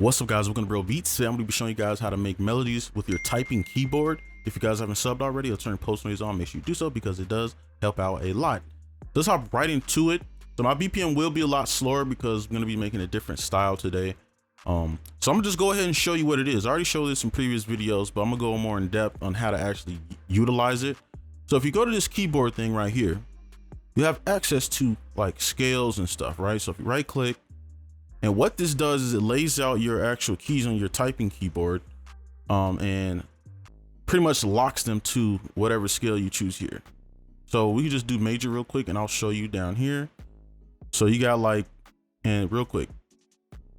What's up, guys? Welcome to brobeatz. Today I'm going to be showing you guys how to make melodies with your typing keyboard. If you guys haven't subbed already or turned post noise on, make sure you do so because it does help out a lot. Let's hop right into it. So my BPM will be a lot slower because I'm going to be making a different style today. So I'm gonna just go ahead and show you what it is. I already showed this in previous videos, but I'm gonna go more in depth on how to actually utilize it. So if you go to this keyboard thing right here, you have access to like scales and stuff, right? So if you right click, and what this does is it lays out your actual keys on your typing keyboard and pretty much locks them to whatever scale you choose here. So we can just do major real quick and I'll show you down here. So you got like, and real quick,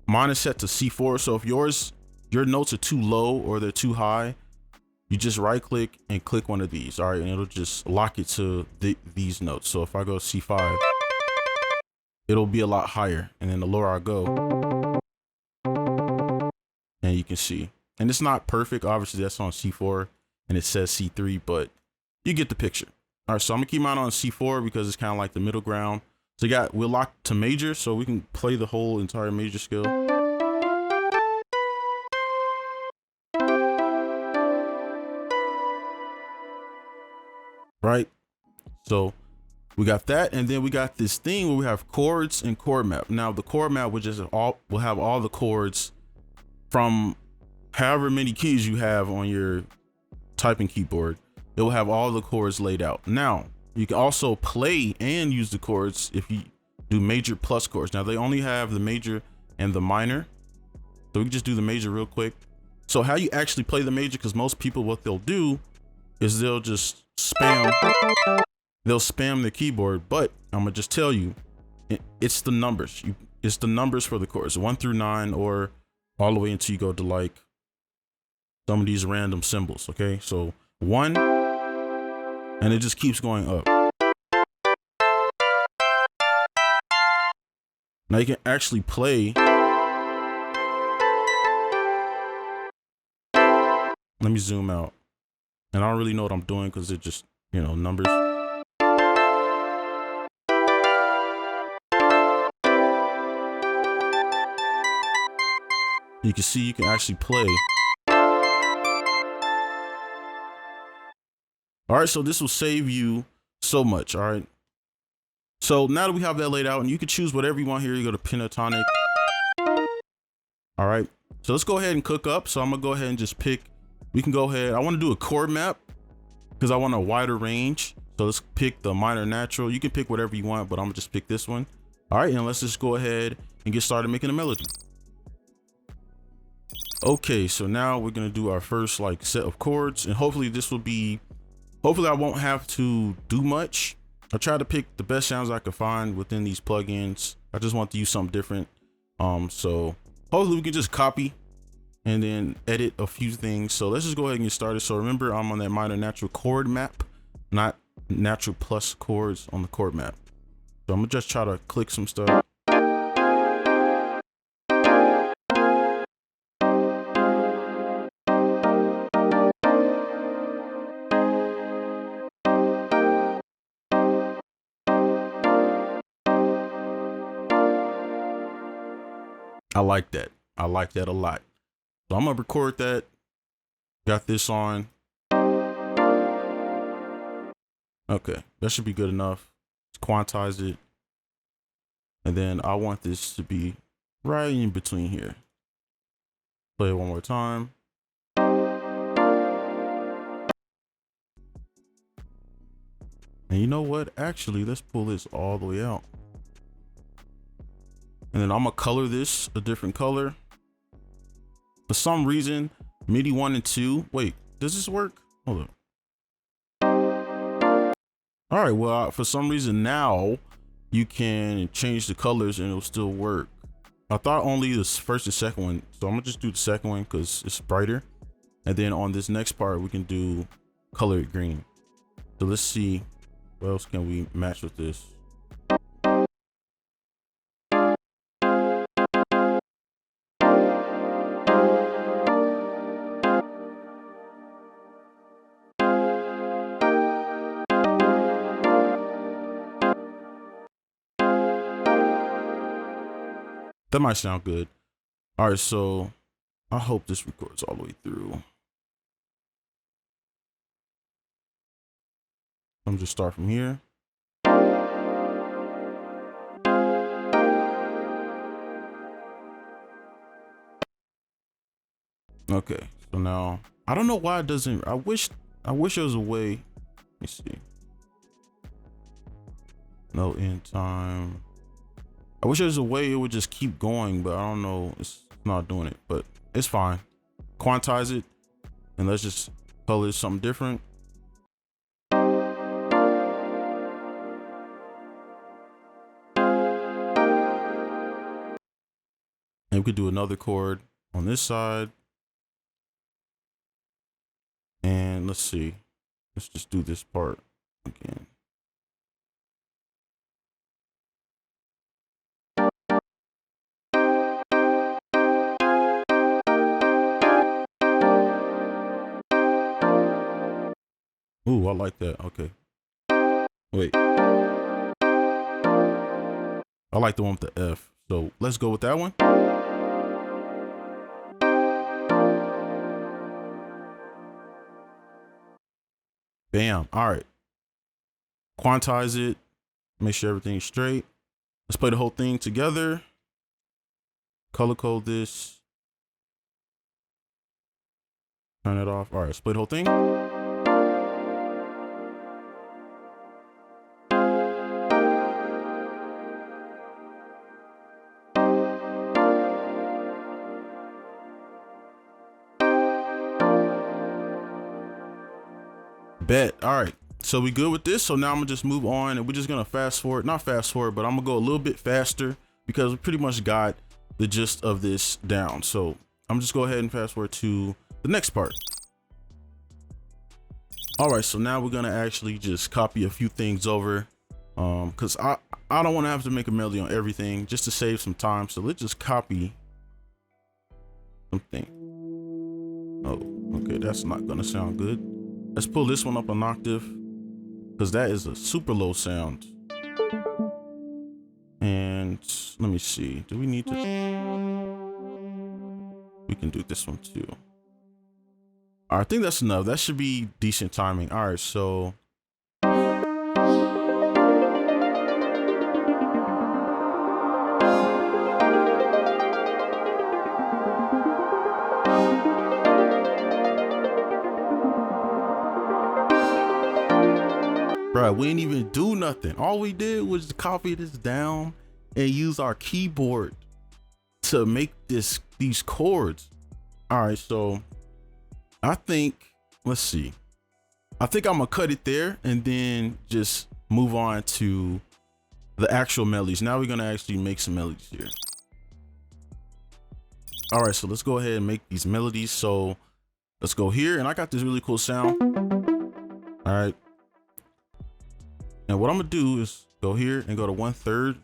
mine is set to C4. So if your notes are too low or they're too high, you just right click and click one of these. All right, and it'll just lock it to these notes. So if I go C5, it'll be a lot higher, and then the lower I go, and you can see, and it's not perfect, obviously that's on C4 and it says C3, but you get the picture. All right, so I'm gonna keep mine on C4 because it's kind of like the middle ground. So we're locked to major, so we can play the whole entire major scale. Right, so we got that, and then we got this thing where we have chords and chord map. Now the chord map will have all the chords from however many keys you have on your typing keyboard. It will have all the chords laid out. Now you can also play and use the chords if you do major plus chords. Now they only have the major and the minor, so we can just do the major real quick. So how you actually play the major, because most people, what they'll do is they'll just spam the keyboard, but I'm gonna just tell you, it's the numbers. It's the numbers for the chords, 1 through 9, or all the way until you go to like some of these random symbols. Okay, so 1, and it just keeps going up. Now you can actually play. Let me zoom out, and I don't really know what I'm doing because it just, you know, numbers. You can see you can actually play. All right, so this will save you so much. All right, so now that we have that laid out, and you can choose whatever you want here. You go to pentatonic. All right, so let's go ahead and cook up. So I'm gonna go ahead and just pick. We can go ahead. I want to do a chord map because I want a wider range. So let's pick the minor natural. You can pick whatever you want, but I'm gonna just pick this one. All right, and let's just go ahead and get started making a melody. Okay, so now we're gonna do our first like set of chords, and hopefully I won't have to do much. I try to pick the best sounds I could find within these plugins. I just want to use something different. So hopefully we can just copy and then edit a few things. So let's just go ahead and get started. So remember, I'm on that minor natural chord map, not natural plus chords on the chord map. So I'm gonna just try to click some stuff. I like that. I like that a lot. So I'm gonna record that. Got this on. Okay, that should be good enough. Let's quantize it. And then I want this to be right in between here. Play it one more time. And you know what? Actually, let's pull this all the way out. And then I'm gonna color this a different color. For some reason, MIDI 1 and 2. Wait, does this work? Hold on. All right, well, for some reason now you can change the colors and it'll still work. I thought only the first and second one. So I'm gonna just do the second one because it's brighter. And then on this next part, we can do color it green. So let's see, what else can we match with this? That might sound good. All right, so I hope this records all the way through. I'm just start from here. Okay, so now I don't know why it doesn't. I wish there was a way. Let me see. No end time. I wish there was a way it would just keep going, but I don't know. It's not doing it, but it's fine. Quantize it, and let's just color it something different. And we could do another chord on this side. And let's see. Let's just do this part again. Ooh, I like that. Okay. Wait. I like the one with the F. So let's go with that one. Bam. All right. Quantize it. Make sure everything's straight. Let's play the whole thing together. Color code this. Turn it off. All right, let's play the whole thing. Bet. All right. So we good with this. So now I'm gonna just move on and we're just gonna fast forward, not fast forward, but I'm gonna go a little bit faster because we pretty much got the gist of this down. So I'm just go ahead and fast forward to the next part. All right. So now we're gonna actually just copy a few things over because I don't want to have to make a melody on everything just to save some time. So let's just copy something. Oh, okay. That's not gonna sound good. Let's pull this one up an octave because that is a super low sound. And let me see. Do we need to? We can do this one too. All right, I think that's enough. That should be decent timing. All right, so. Bro, we didn't even do nothing. All we did was copy this down and use our keyboard to make these chords. All right, so I think, let's see. I think I'm gonna cut it there and then just move on to the actual melodies. Now we're gonna actually make some melodies here. All right, so let's go ahead and make these melodies. So let's go here, and I got this really cool sound. All right. And what I'm gonna do is go here and go to 1/3.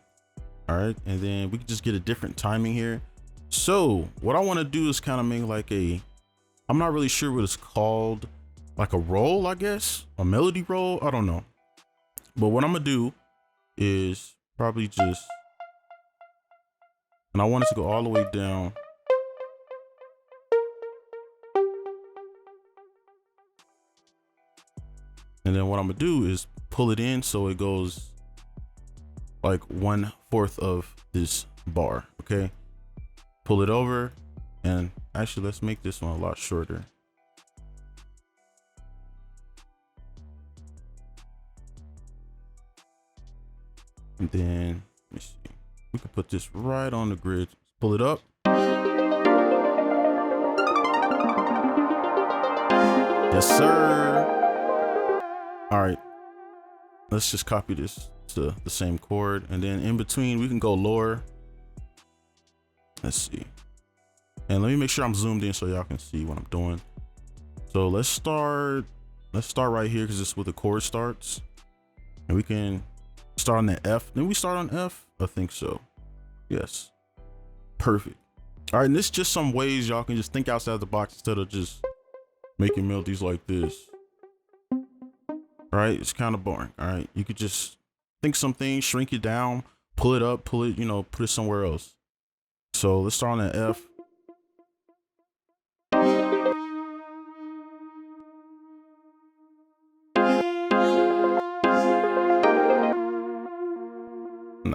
All right, and then we can just get a different timing here. So what I want to do is kind of make like I'm not really sure what it's called, like a roll, I guess, a melody roll. I don't know. But what I'm gonna do is probably just, and I want it to go all the way down. And then what I'm gonna do is pull it in so it goes like 1/4 of this bar. Okay, pull it over, and actually let's make this one a lot shorter. And then let me see, we can put this right on the grid. Pull it up. Yes, sir. All right, let's just copy this to the same chord, and then in between we can go lower. Let's see, and let me make sure I'm zoomed in so y'all can see what I'm doing. So let's start right here because this is where the chord starts, and we can start on the F. Then we start on F, I think so. Yes, perfect. All right, and this is just some ways y'all can just think outside the box instead of just making melodies like this. All right, it's kind of boring. All right, you could just think some things, shrink it down, pull it up, pull it, put it somewhere else. So let's start on that F.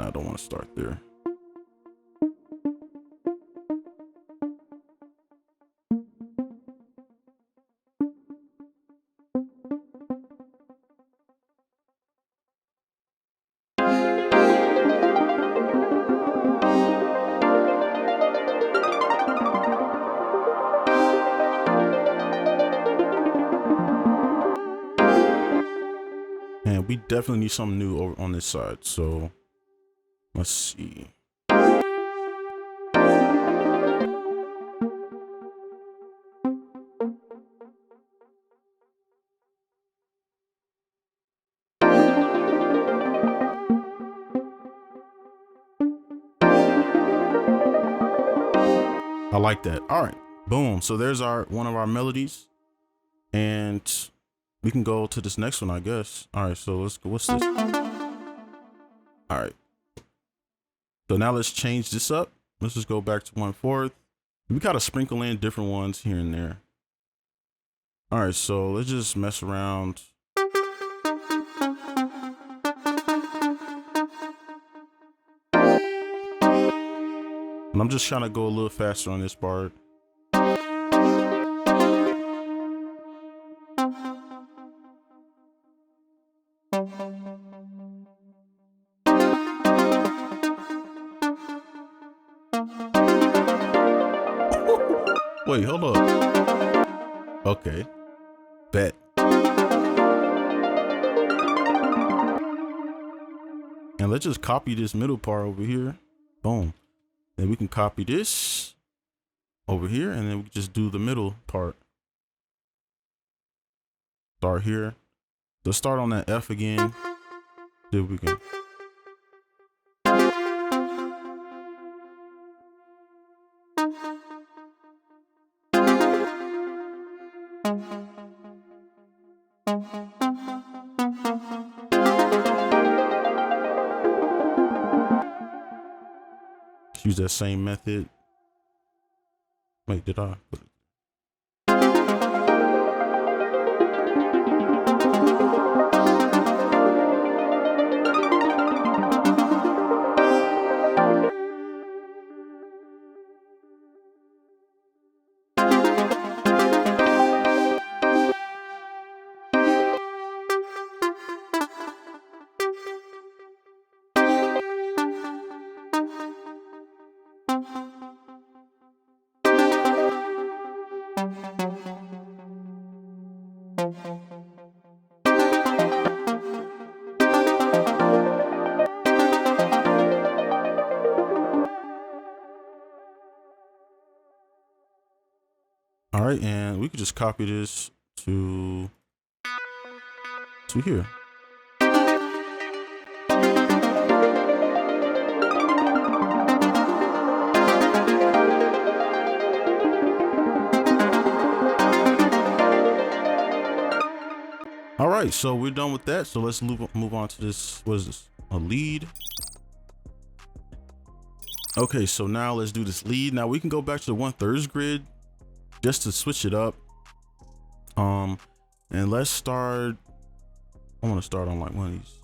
I don't want to start there. And we definitely need something new over on this side. So let's see. I like that. All right, boom. So there's one of our melodies, and we can go to this next one, I guess. All right, so let's go. What's this? All right. So now let's change this up. Let's just go back to 1/4. We gotta sprinkle in different ones here and there. All right, so let's just mess around. And I'm just trying to go a little faster on this part. Wait, hold up. Okay, bet. And let's just copy this middle part over here. Boom. Then we can copy this over here, and then we can just do the middle part. Start here. Let's start on that F again. See if we can. Use that same method. Wait, did I put it? All right, and we could just copy this to here. All right, so we're done with that. So let's move on to this. What is this? A lead. Okay, so now let's do this lead. Now we can go back to the 1/3 grid just to switch it up. And let's start. I want to start on like one of these.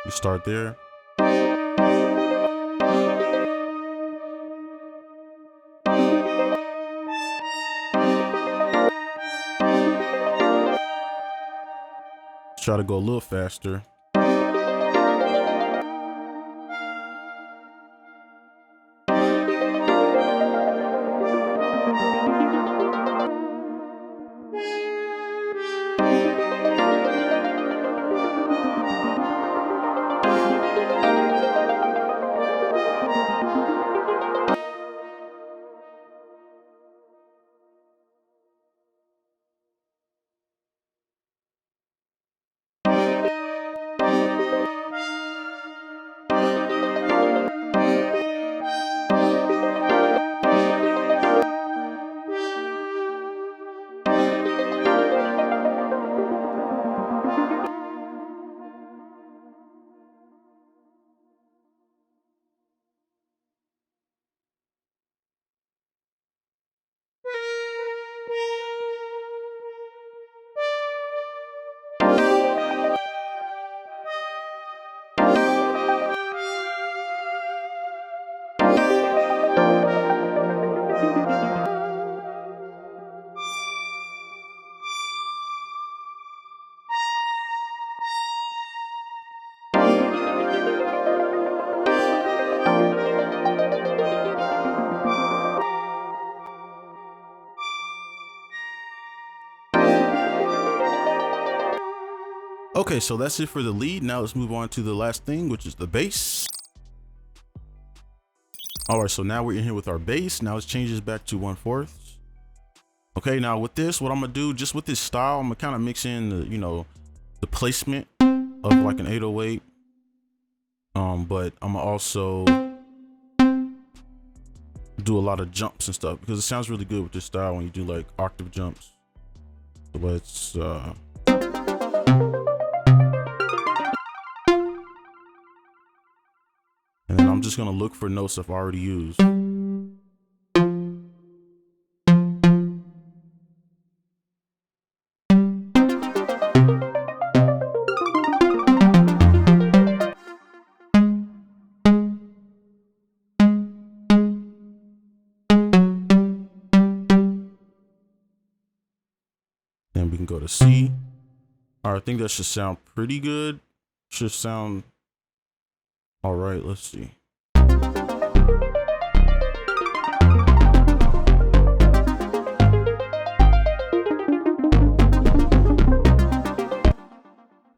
We start there. Try to go a little faster. Okay, so that's it for the lead. Now let's move on to the last thing, which is the bass. All right, so now we're in here with our bass. Now let's change this back to 1/4. Okay, now with this, what I'm gonna do, just with this style, I'm gonna kind of mix in the, you know, the placement of like an 808. But I'm gonna also do a lot of jumps and stuff because it sounds really good with this style when you do like octave jumps. So let's and then I'm just gonna look for notes I've already used. Then we can go to C. All right, I think that should sound pretty good. Should sound all right. Let's see.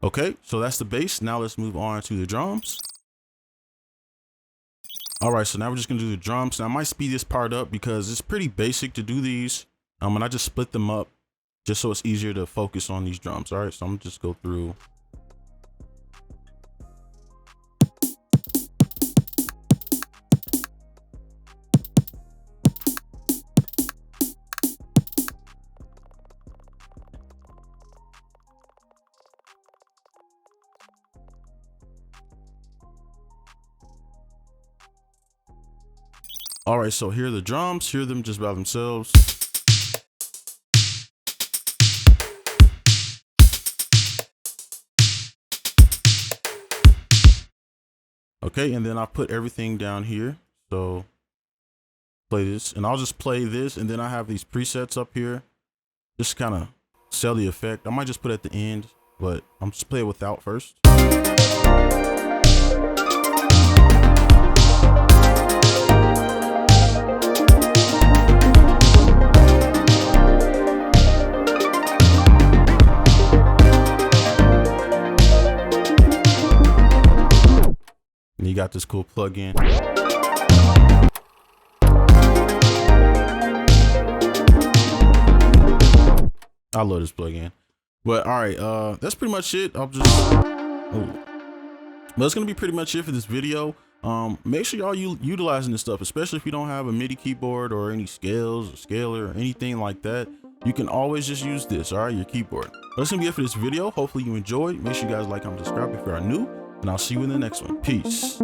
Okay, so that's the bass. Now let's move on to the drums. All right, so now we're just gonna do the drums. Now I might speed this part up because it's pretty basic to do these. And I just split them up just so it's easier to focus on these drums. All right, so I'm gonna just go through. All right, so here are the drums. Hear them just by themselves. Okay, and then I put everything down here. So play this, and I'll just play this, and then I have these presets up here. Just kind of sell the effect. I might just put it at the end, but I'm just play it without first. And you got this cool plug-in. I love this plugin. But all right, that's pretty much it. I'll just but that's gonna be pretty much it for this video. Make sure y'all utilizing this stuff, especially if you don't have a MIDI keyboard or any scales or scaler or anything like that. You can always just use this, all right, your keyboard. But that's gonna be it for this video. Hopefully you enjoyed. Make sure you guys like, comment, subscribe if you are new, and I'll see you in the next one. Peace.